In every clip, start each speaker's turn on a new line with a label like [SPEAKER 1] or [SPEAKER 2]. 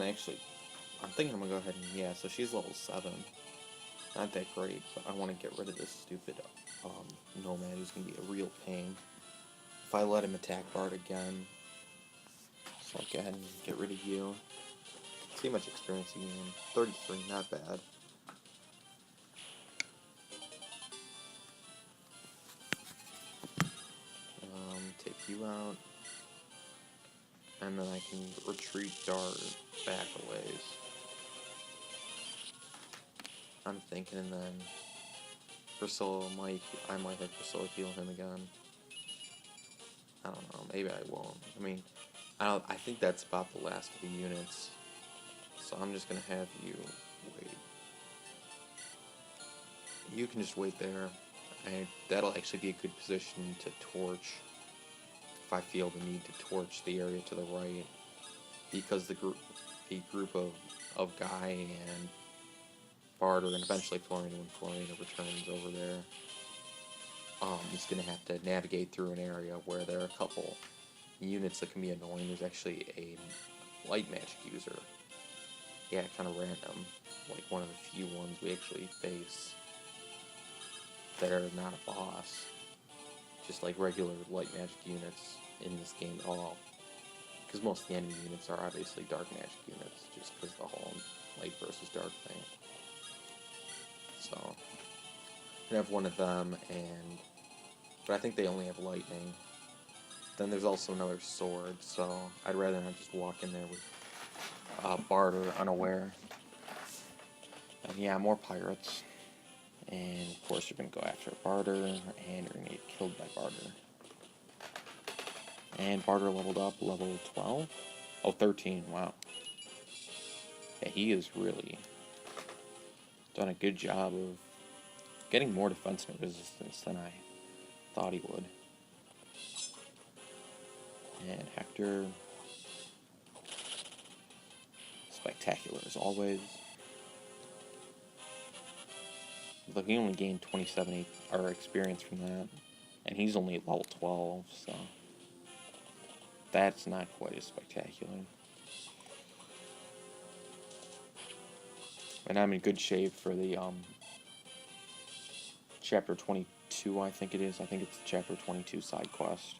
[SPEAKER 1] I'm thinking I'm gonna go ahead and, yeah, so she's level 7. Not that great, but I want to get rid of this stupid um, Nomad who's gonna be a real pain. If I let him attack Bard again, so I'll go ahead and get rid of you. See how much experience you gain. 33, not bad. Take you out. And then I can retreat Dart back a ways. I'm thinking, and then I might have Priscilla heal him again. I don't know, maybe I won't. I mean, I think that's about the last of the units. So I'm just gonna have you wait. You can just wait there. And that'll actually be a good position to torch if I feel the need to torch the area to the right, because the group of Guy and Bard are going to eventually Florina when Florina returns over there. He's going to have to navigate through an area where there are a couple units that can be annoying. There's actually a light magic user. Yeah, kind of random. Like one of the few ones we actually face that are not a boss. Just like regular light magic units in this game at all. Because most of the enemy units are obviously dark magic units, just because the whole light versus dark thing. So, I have one of them, but I think they only have lightning. Then there's also another sword, so I'd rather not just walk in there with Barter unaware. And yeah, more pirates. And of course you're going to go after Barter, and you're going to get killed by Barter. And Barter leveled up, level 12? Oh, 13, wow. Yeah, he has really done a good job of getting more defense and resistance than I thought he would. And Hector, spectacular as always. Look, he only gained 27 experience from that, and he's only at level 12, so that's not quite as spectacular. And I'm in good shape for the chapter 22, I think it is. I think it's the chapter 22 side quest,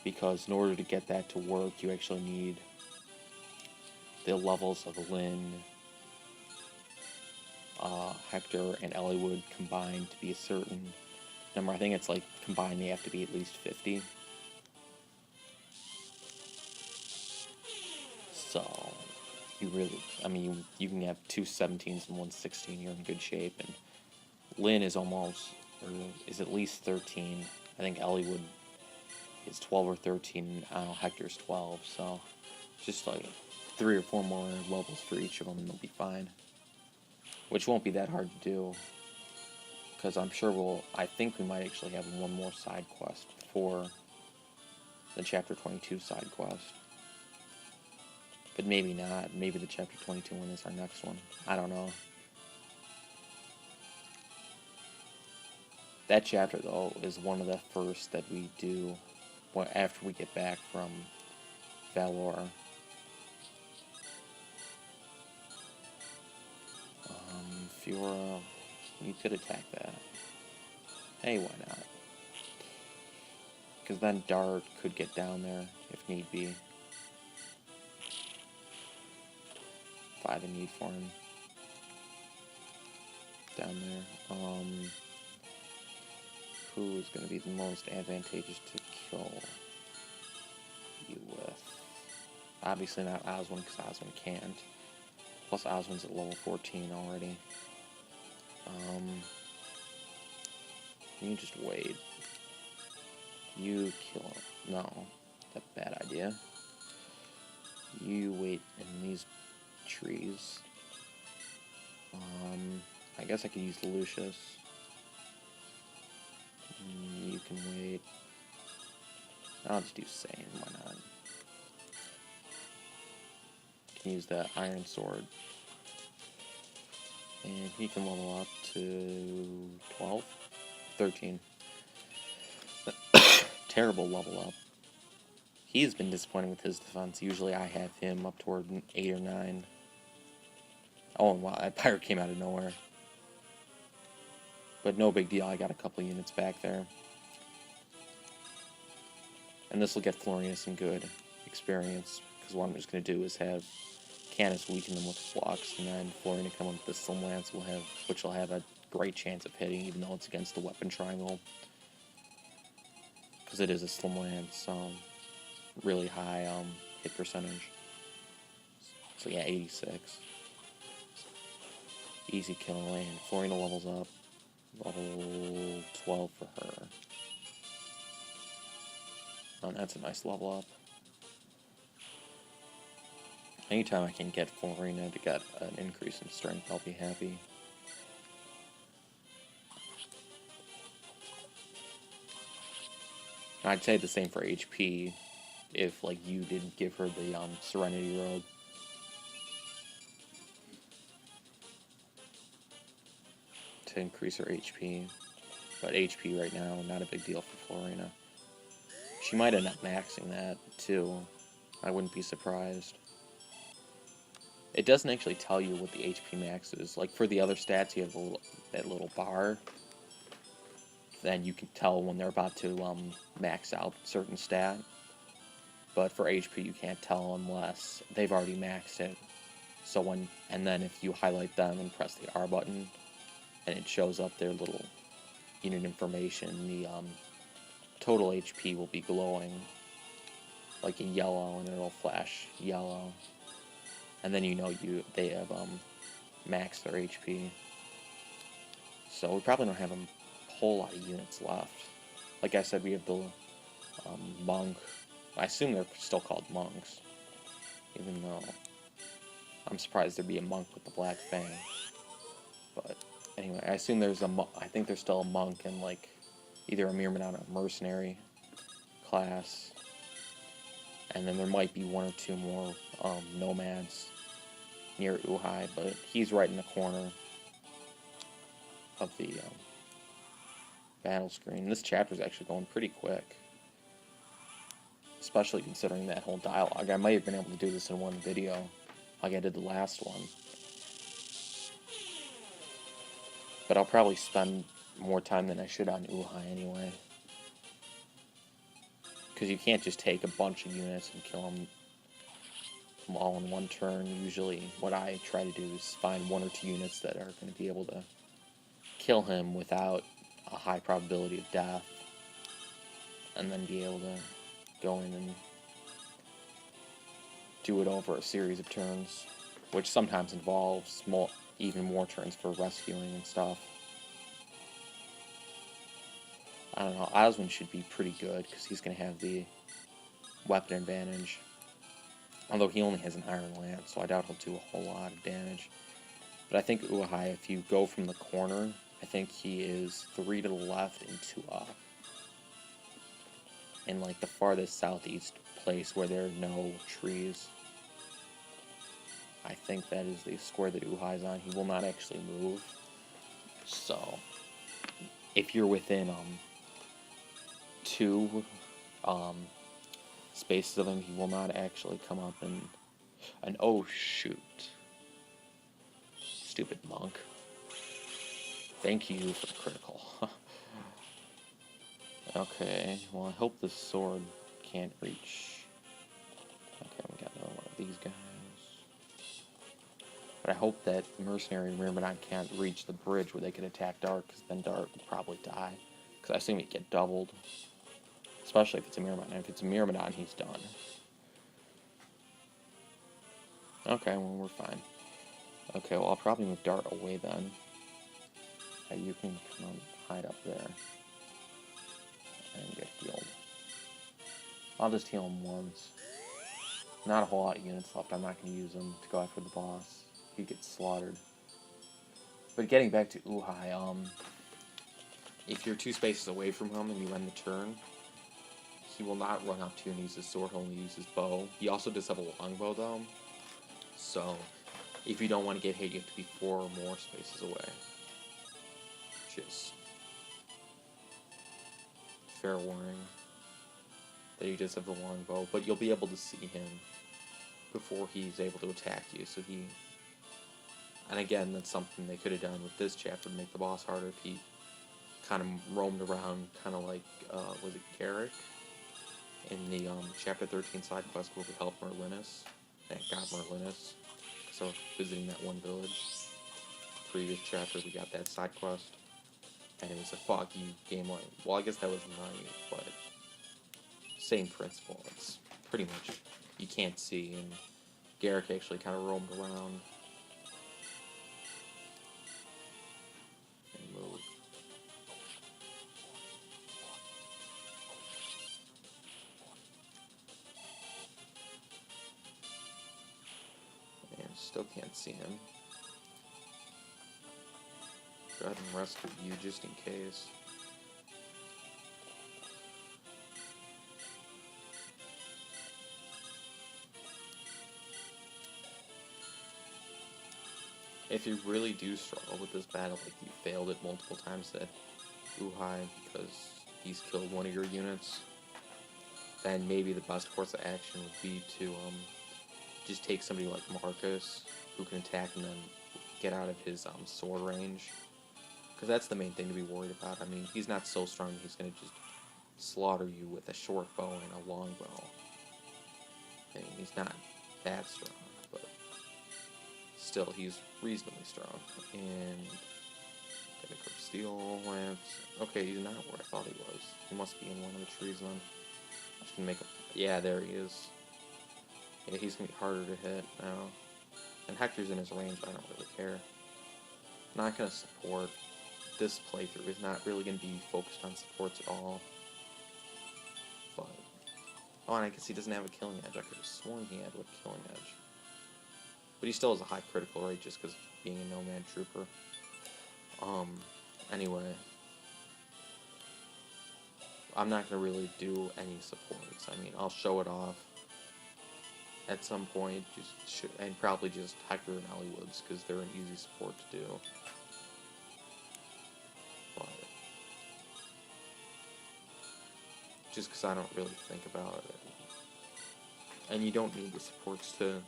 [SPEAKER 1] because in order to get that to work, you actually need the levels of Lynn, Hector, and Eliwood combined to be a certain number. I think it's like combined they have to be at least 50. So you really, I mean, you can have two 17s and one 16. You're in good shape. And Lynn is is at least 13. I think Eliwood is 12 or 13. I don't know, Hector's 12. So just like 3 or 4 more levels for each of them, and they'll be fine. Which won't be that hard to do, because I'm sure I think we might actually have one more side quest before the chapter 22 side quest. But maybe not. Maybe the chapter 22 one is our next one. I don't know. That chapter, though, is one of the first that we do after we get back from Valor. Fiora, you could attack that. Hey, why not? Because then Dart could get down there if need be. If I have a need for him down there. Who is going to be the most advantageous to kill you with? Obviously not Oswin, because Oswin can't. Plus Oswin's at level 14 already. You just wait. You kill him. No, that's a bad idea. You wait in these trees. I guess I could use Lucius. You can wait. I'll just do Sane, why not? You can use the Iron Sword. And he can level up to 12? 13. Terrible level up. He's been disappointing with his defense. Usually I have him up toward 8 or 9. Oh, wow, that pirate came out of nowhere. But no big deal, I got a couple units back there. And this will get Florina some good experience, because what I'm just going to do is have Canis weaken them with flux, and then Florina come up with the Slim Lance, which will have a great chance of hitting, even though it's against the weapon triangle. Because it is a Slim Lance, really high hit percentage. So yeah, 86. Easy kill, and Florina levels up. Level 12 for her. Oh, that's a nice level up. Anytime I can get Florina to get an increase in strength, I'll be happy. I'd say the same for HP, if like you didn't give her the Serenity Robe. To increase her HP. But HP right now, not a big deal for Florina. She might end up maxing that, too. I wouldn't be surprised. It doesn't actually tell you what the HP max is. Like, for the other stats, you have that little bar. Then you can tell when they're about to max out a certain stat. But for HP, you can't tell unless they've already maxed it. So and then if you highlight them and press the R button, and it shows up their little unit information, the total HP will be glowing like in yellow, and it'll flash yellow, and then you know they have maxed their HP. So we probably don't have a whole lot of units left. Like I said, we have the monk. I assume they're still called monks, even though I'm surprised there'd be a monk with the black fang. But anyway, I assume I think there's still a monk in like either a Myrmidon or a mercenary class, and then there might be one or two more nomads near Uhai, but he's right in the corner of the battle screen. This chapter's actually going pretty quick, especially considering that whole dialogue. I might have been able to do this in one video, like I did the last one. But I'll probably spend more time than I should on Uhai anyway. Because you can't just take a bunch of units and kill them all in one turn. Usually what I try to do is find one or two units that are going to be able to kill him without a high probability of death. And then be able to go in and do it over a series of turns. Which sometimes involves even more turns for rescuing and stuff. I don't know, Oswin should be pretty good, because he's going to have the weapon advantage. Although he only has an Iron Lance, so I doubt he'll do a whole lot of damage. But I think Uhai, if you go from the corner, I think he is 3 to the left and 2 up. In like the farthest southeast place where there are no trees. I think that is the square that Uhai's on. He will not actually move. So, if you're within 2 spaces of him, he will not actually come up and oh shoot. Stupid monk. Thank you for the critical. Okay, well I hope this sword can't reach. Okay, we got another one of these guys. But I hope that Mercenary and Myrmidon can't reach the bridge where they can attack Dark, because then Dark will probably die. Because I assume he'd get doubled. Especially if it's a Myrmidon. If it's a Myrmidon, he's done. Okay, well, we're fine. Okay, well, I'll probably move Dart away then. You can come and hide up there. And get healed. I'll just heal him once. Not a whole lot of units left. I'm not going to use them to go after the boss. He gets slaughtered. But getting back to Uhai, if you're 2 spaces away from him and you end the turn, he will not run up to you and use his sword, he'll only use his bow. He also does have a longbow though, so if you don't want to get hit, you have to be 4 or more spaces away. Which is fair warning. that you just have the longbow, but you'll be able to see him before he's able to attack you. So he, and again, that's something they could have done with this chapter to make the boss harder if he kind of roamed around, kind of like, was it Garrick? In the chapter 13 side quest where we helped Merlinus, and got Merlinus. So visiting that one village. Previous chapter we got that side quest, and it was a foggy game like. Well, I guess that was night, but same principle. It's pretty much you can't see, and Garrick actually kind of roamed around and moved. And still can't see him. Go ahead and rescue you just in case. If you really do struggle with this battle, like you failed it multiple times at Uhai because he's killed one of your units, then maybe the best course of action would be to just take somebody like Marcus, who can attack and then get out of his sword range. Because that's the main thing to be worried about. I mean, he's not so strong he's going to just slaughter you with a short bow and a long bow. I mean, he's not that strong, but still, he's reasonably strong. And got a quick steel lance. Okay, he's not where I thought he was. He must be in one of the trees then. Just gonna make a... Yeah, there he is. Yeah, he's gonna be harder to hit now. And Hector's in his range, but I don't really care. Not gonna support. This playthrough is not really gonna be focused on supports at all. But... Oh, and I guess he doesn't have a killing edge. I could have sworn he had a killing edge. But he still has a high critical rate just because of being a nomad trooper. Anyway. I'm not going to really do any supports. I mean, I'll show it off at some point. And probably just Hector and Eliwoods because they're an easy support to do. But just because I don't really think about it. And you don't need the supports to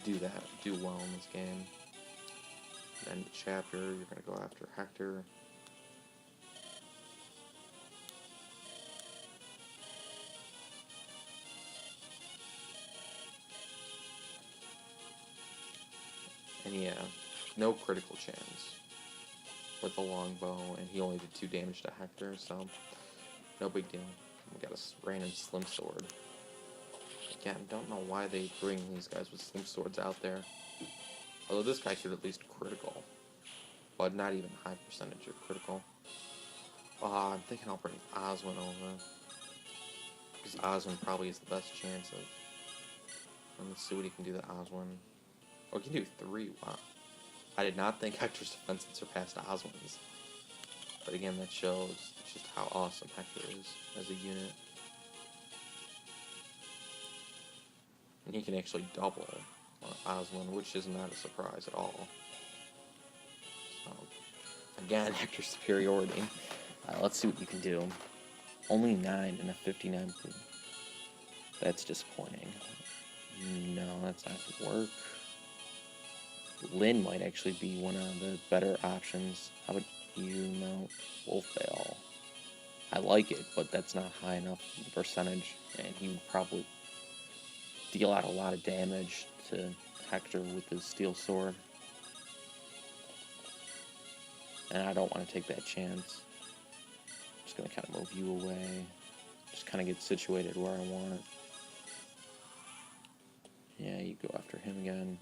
[SPEAKER 1] do well in this game. End the chapter, you're going to go after Hector. And yeah, no critical chance with the longbow, and he only did 2 damage to Hector, so no big deal. We got a random slim sword. Again, don't know why they bring these guys with slim swords out there. Although this guy should at least critical, but not even high percentage of critical. I'm thinking I'll bring Oswin over, because Oswin probably has the best chance of... Let's see what he can do to Oswin. Oh, he can do 3, wow. I did not think Hector's defense had surpassed Oswin's. But again, that shows just how awesome Hector is as a unit. And he can actually double Oswin, which is not a surprise at all. So, again, Hector's superiority. Let's see what you can do. Only 9 and a 59. That's disappointing. No, that's not going to work. Lynn might actually be one of the better options. How about you? No, Wolfbale. I like it, but that's not high enough percentage, and he would probably deal out a lot of damage to Hector with his steel sword. And I don't want to take that chance. I'm just going to kind of move you away. Just kind of get situated where I want. Yeah, you go after him again.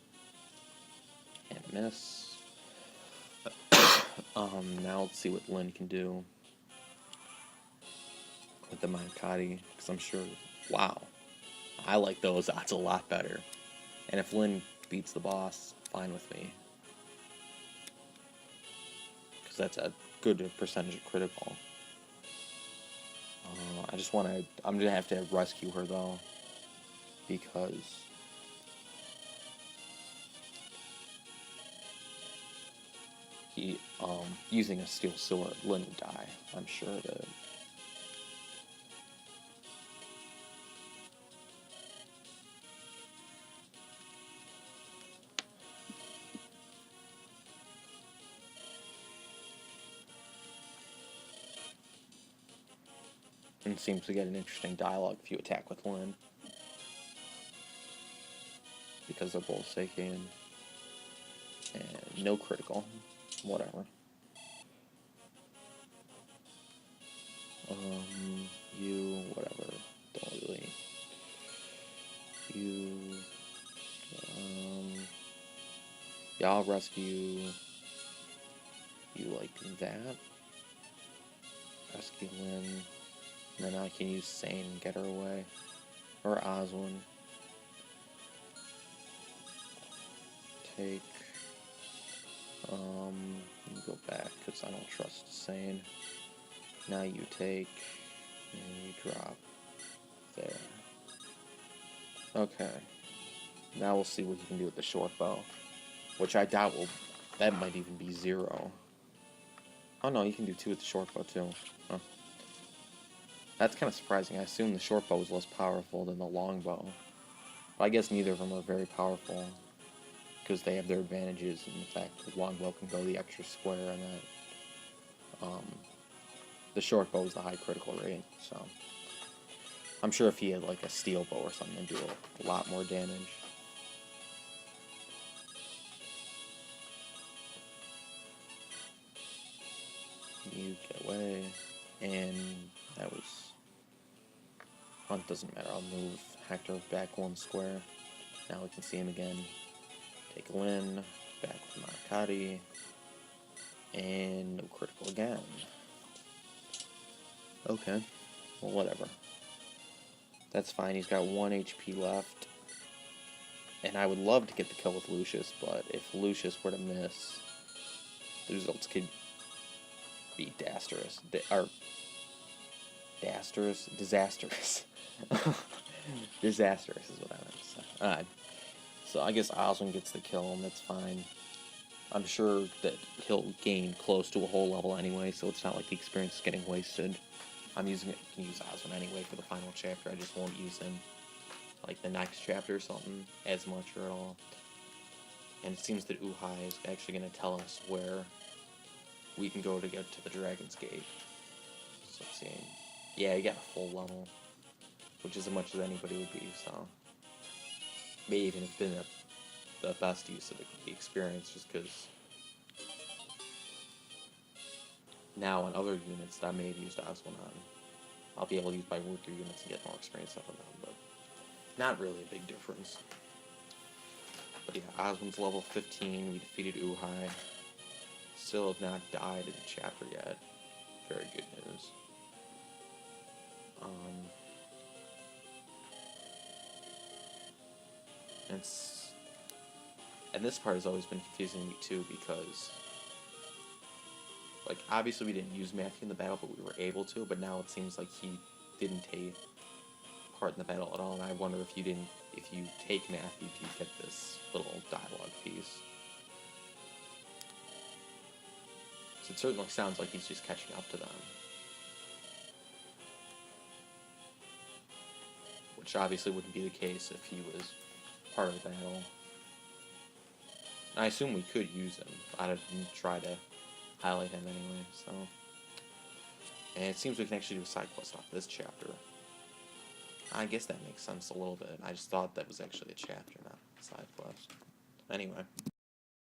[SPEAKER 1] Can't miss. Now let's see what Lynn can do with the Mankati, because I'm sure, wow, I like those odds a lot better. And if Lynn beats the boss, fine with me, because that's a good percentage of critical. I'm gonna have to rescue her though, because he, using a steel sword, Lynn would die, I'm sure of it. And seems to get an interesting dialogue if you attack with Lynn. Because they're both Seiken. And no critical. Whatever. You, whatever. Don't really. You, yeah, I'll rescue you like that. Rescue Lynn. And then I can use Sane and get her away. Or Oswin. Take, you go back, because I don't trust Sane. Now you take, and you drop there. Okay. Now we'll see what you can do with the short bow. Which I doubt will, that might even be 0. Oh no, you can do 2 with the short bow too. Huh. That's kind of surprising. I assume the short bow is less powerful than the long bow. But I guess neither of them are very powerful. Because they have their advantages in the fact that the long bow can go the extra square and that the short bow is the high critical rate, so I'm sure if he had like a steel bow or something, it'd do a lot more damage. You get away, and that was... Oh, it doesn't matter, I'll move Hector back 1 square. Now we can see him again. Take Lynn, back with Marikati, and no critical again. Okay, well whatever. That's fine, he's got 1 HP left. And I would love to get the kill with Lucius, but if Lucius were to miss, the results could be disastrous. Disastrous is what I meant to say. Alright. So I guess Oswin gets the kill, and that's fine. I'm sure that he'll gain close to a whole level anyway, so it's not like the experience is getting wasted. I'm using it, I can use Oswin anyway for the final chapter, I just won't use him like the next chapter or something as much or at all. And it seems that Uhai is actually going to tell us where we can go to get to the Dragon's Gate. So let's see. Yeah, you got a full level, which is as much as anybody would be, so may even have been the best use of the experience, just because now on other units that I may have used Oswin on, I'll be able to use my worker units and get more experience out of them, but not really a big difference. But yeah, Oswin's level 15, we defeated Uhai. Still have not died in the chapter yet. Very good news. And this part has always been confusing to me too, because like obviously we didn't use Matthew in the battle, but we were able to. But now it seems like he didn't take part in the battle at all, and I wonder if you take Matthew, do you get this little dialogue piece? So it certainly sounds like he's just catching up to them. Which obviously wouldn't be the case if he was part of the battle. I assume we could use him. I didn't try to highlight him anyway, so... And it seems we can actually do a side quest off this chapter. I guess that makes sense a little bit. I just thought that was actually a chapter, not a side quest. Anyway.